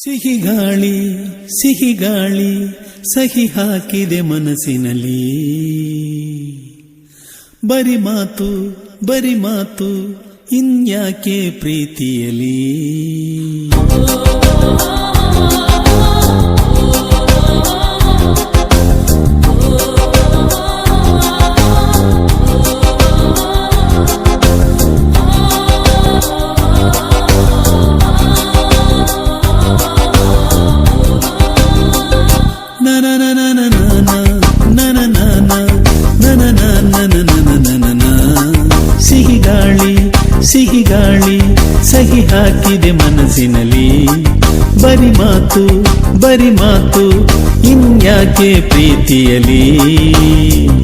ಸಿಹಿ ಗಾಳಿ ಸಿಹಿ ಗಾಳಿ ಸಹಿ ಹಾಕಿದೆ ಮನಸ್ಸಿನಲ್ಲಿ. ಬರಿ ಮಾತು ಇನ್ಯಾಕೆ ಪ್ರೀತಿಯಲಿ. ಸಿಹಿ ಗಾಳಿ ಸಹಿ ಹಾಕಿದೆ ಮನಸ್ಸಿನಲ್ಲಿ. ಬರಿ ಮಾತು ಇನ್ಯಾಕೆ ಪ್ರೀತಿಯಲಿ.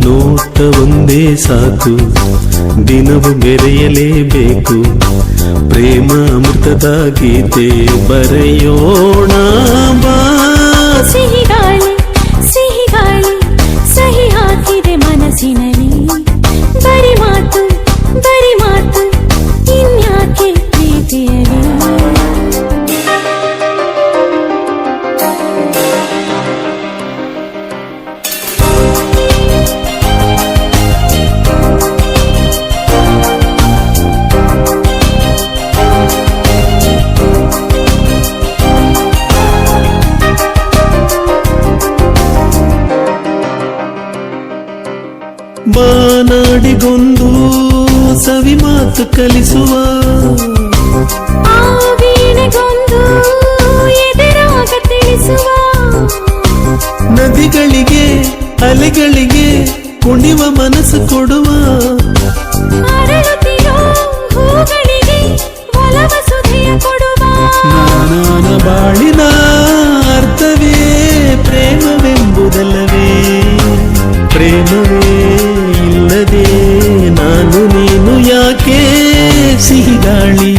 ನೋಟ ಒಂದೇ ಸಾಕು ದಿನವು ಬೆರೆಯಲೇಬೇಕು. ಪ್ರೇಮ ಅಮೃತದ ಗೀತೆ ಬರೆಯೋಣ ಬಾ. ಸಿಹಿ ಗಾಳಿ ಸಹಿ ಹಾಕಿದೆ ಮನಸ್ಸಿನಲ್ಲಿ. ಬರಿ ಮಾತು ಇನ್ಯಾಕೆ ಪ್ರೀತಿಯಲಿ. ಬಾನಾಡಿಗೊಂದು ಸವಿ ಮಾತು ಕಲಿಸುವ, ಆ ವೀಣೆಗೊಂದು ಎದುರಾಗ ತಿಳಿಸುವ. ನದಿಗಳಿಗೆ ಅಲೆಗಳಿಗೆ ಕುಣಿವ ಮನಸ್ಸು ಕೊಡುವ. ಅರಳುತ್ತಿರೋ ಹೂಗಳಿಗೆ ಒಲವ ಸುಧೆಯ ಕೊಡುವ. ನಾನಾನ ಬಾಳಿನ ಅರ್ಥವೇ ಪ್ರೇಮವೆಂಬುದಲ್ಲವೇ. ಪ್ರೇಮವೇ ಇಲ್ಲದೆ ನಾನು ನೀನು ಯಾಕೆ. ಸಿಹಿ ಗಾಳಿ